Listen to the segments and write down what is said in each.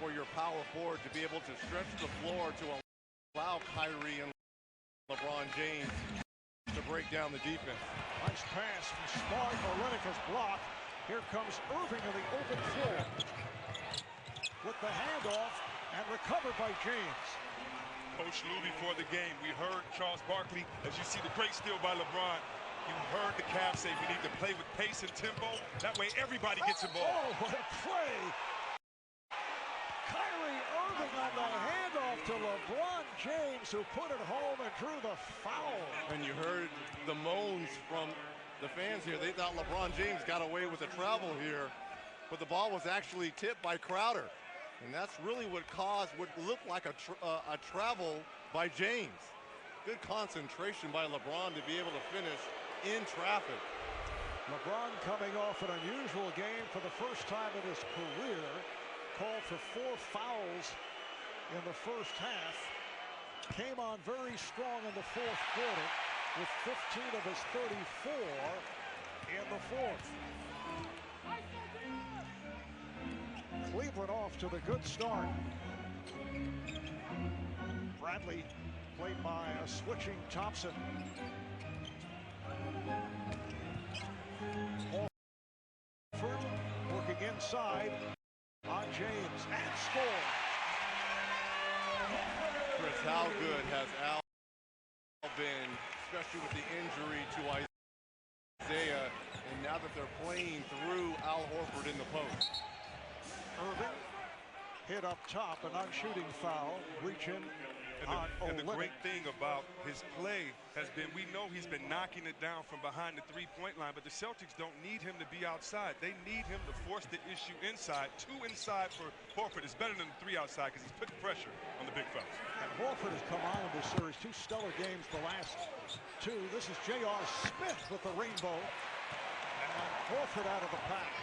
for your power forward to be able to stretch the floor to allow Kyrie and LeBron James to break down the defense. Nice pass from Smart. Olynyk is blocked. Here comes Irving to the open floor with the handoff and recovered by James. Coach Lou before the game, we heard Charles Barkley, as you see the great steal by LeBron, you heard the Cavs say we need to play with pace and tempo. That way everybody gets involved. Oh, what a play. Kyrie Irving on the handoff to LeBron James, who put it home and drew the foul. And you heard the moans from the fans here. They thought LeBron James got away with a travel here, but the ball was actually tipped by Crowder. And that's really what caused what looked like a travel by James. Good concentration by LeBron to be able to finish in traffic. LeBron coming off an unusual game for the first time in his career. Called for 4 fouls in the first half. Came on very strong in the fourth quarter with 15 of his 34 in the fourth. Cleveland off to the good start. Bradley played by a switching Thompson. Horford working inside on James and score. Chris, how good has Al been, especially with the injury to Isaiah, and now that they're playing through Al Horford in the post. Irving hit up top, a non-shooting foul, reaching on And the Olynyk. great thing about his play has been, we know he's been knocking it down from behind the three-point line, but the Celtics don't need him to be outside. They need him to force the issue inside. 2 inside for Horford is better than 3 outside because he's putting pressure on the big fellas. And Horford has come on in this series, 2 stellar games the last 2. This is J.R. Smith with the rainbow. And Horford out of the pack.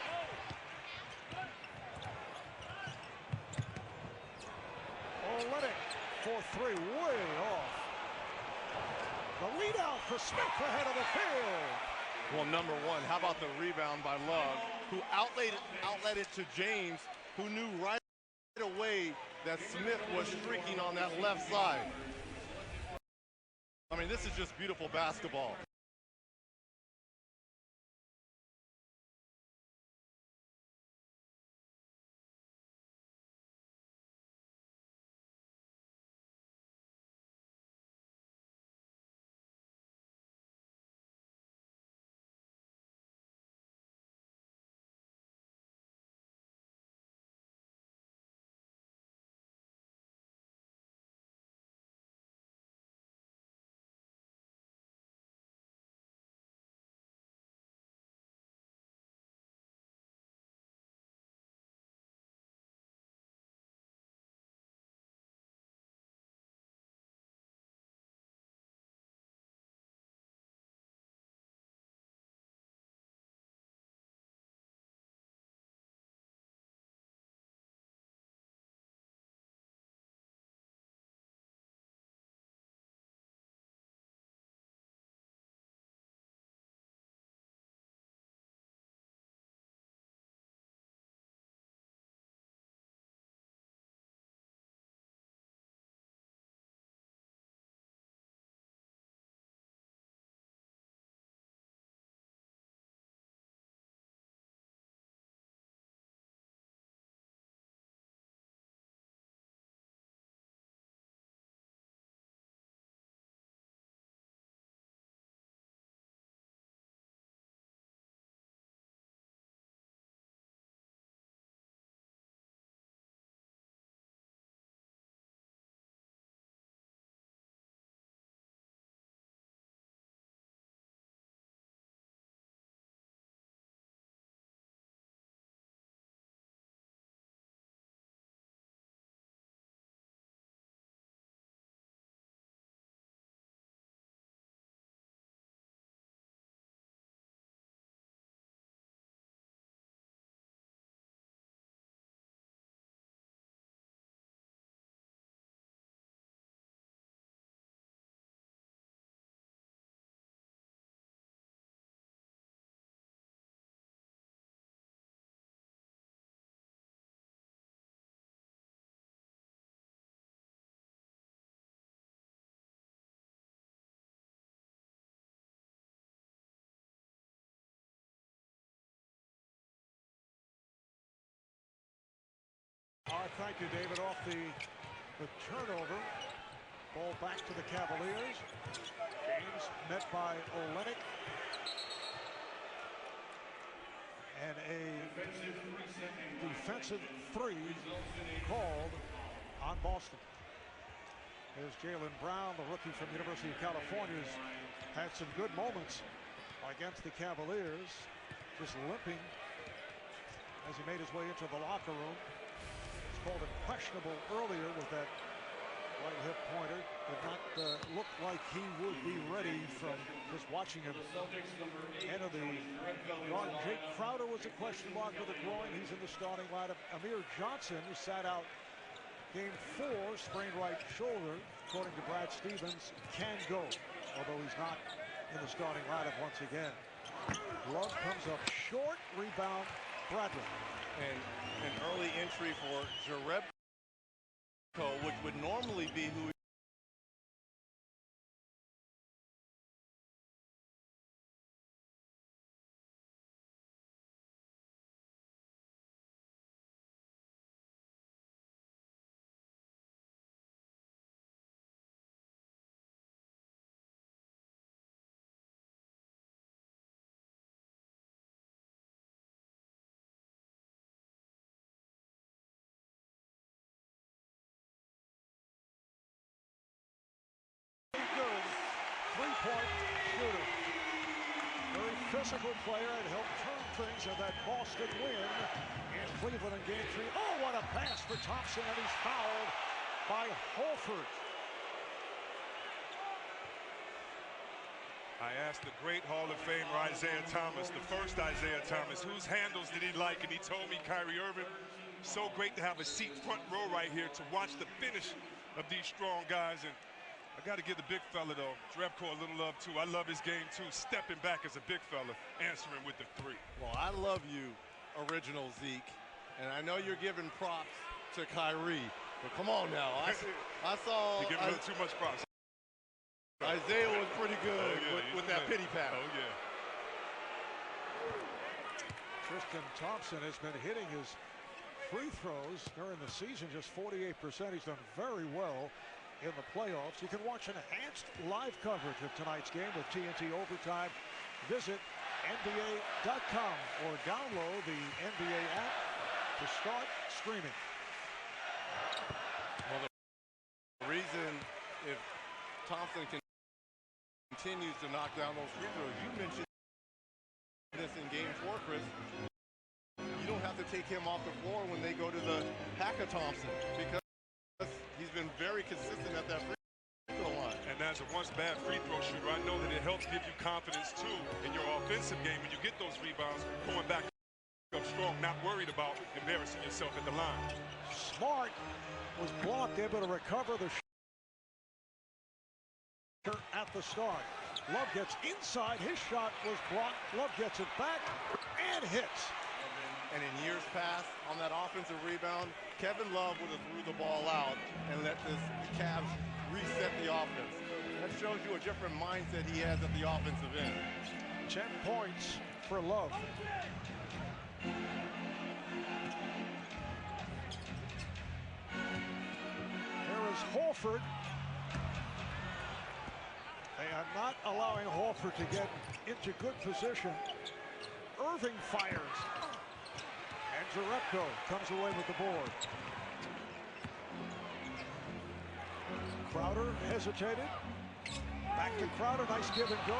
Olynyk for 3, way off. The lead out for Smith ahead of the field. Well, number one, how about the rebound by Love, who outlet it to James, who knew right away that Smith was streaking on that left side. I mean, this is just beautiful basketball. Thank you, David. Off the turnover. Ball back to the Cavaliers. James met by Olenek. And a defensive three called on Boston. There's Jaylen Brown, the rookie from the University of California, has had some good moments against the Cavaliers, just limping as he made his way into the locker room. He's called it questionable earlier with that right hip pointer. Did not look like he would be ready from just watching him enter the guard. Jake Crowder was a question mark with a groin. He's in the starting lineup. Amir Johnson, who sat out game 4, sprained right shoulder, according to Brad Stevens, can go, although he's not in the starting lineup once again. Love comes up short, rebound, Bradley. And an early entry for Jerebko, which would normally be who Good three-point shooter. Very physical player and helped turn things in that Boston win in Cleveland in game 3. Oh, what a pass for Thompson, and he's fouled by Holford. I asked the great Hall of Famer Isaiah Thomas, the first Isaiah Thomas, whose handles did he like, and he told me Kyrie Irving. So great to have a seat front row right here to watch the finish of these strong guys. And I got to give the big fella, though, Jerebko, a little love, too. I love his game, too, stepping back as a big fella, answering with the three. Well, I love you, original Zeke, and I know you're giving props to Kyrie, but come on now. I saw... You're giving him too much props. Isaiah was pretty good with that pity pat. Oh, yeah. Tristan Thompson has been hitting his free throws during the season, just 48%. He's done very well in the playoffs. You can watch enhanced live coverage of tonight's game with TNT Overtime. Visit NBA.com or download the NBA app to start streaming. Well, the reason if Thompson continues to knock down those free throws, you mentioned this in game 4, Chris. You don't have to take him off the floor when they go to the Hack-a-Thompson because he's been very consistent at that free throw line. And as a once bad free throw shooter, I know that it helps give you confidence, too, in your offensive game when you get those rebounds, going back up strong, not worried about embarrassing yourself at the line. Smart was blocked, able to recover the at the start. Love gets inside. His shot was blocked. Love gets it back and hits. And in years past, on that offensive rebound, Kevin Love would have threw the ball out and let the Cavs reset the offense. That shows you a different mindset he has at the offensive end. 10 points for Love. Here is Horford. They are not allowing Horford to get into good position. Irving fires. And Jerebko comes away with the board. Crowder hesitated. Back to Crowder. Nice give and go.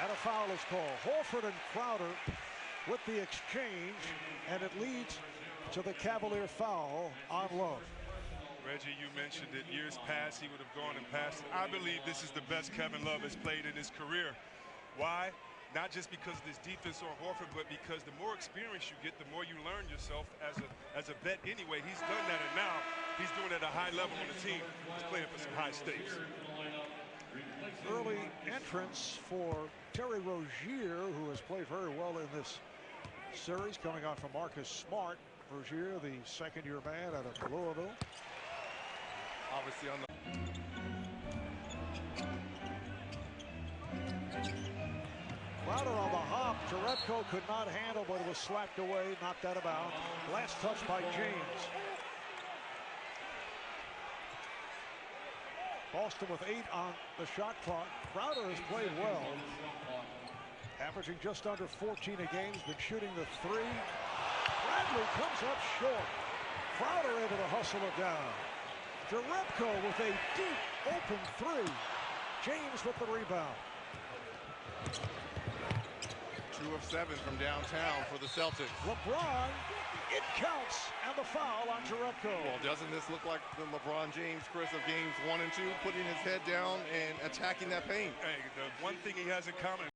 And a foul is called. Horford and Crowder with the exchange. And it leads to the Cavalier foul on Love. Reggie, you mentioned that years past he would have gone and passed. I believe this is the best Kevin Love has played in his career. Why? Not just because of this defense on Horford, but because the more experience you get, the more you learn yourself as a vet anyway. He's done that, and now he's doing it at a high level on the team. He's playing for some high stakes. Early entrance for Terry Rozier, who has played very well in this series, coming out from Marcus Smart. Rozier, the second-year man out of Louisville. Obviously on the Crowder on the hop. Jerebko could not handle, but it was slapped away, knocked out of bounds. Last touch by James. Boston with 8 on the shot clock. Crowder has played well, averaging just under 14 a game. He's been shooting the 3. Bradley comes up short. Crowder able to hustle it down. Jerebko with a deep open 3. James with the rebound. 2 of 7 from downtown for the Celtics. LeBron, it counts, and the foul on Jerebko. Well, doesn't this look like the LeBron James, Chris, of games 1 and 2, putting his head down and attacking that paint? Hey, the one thing he has in common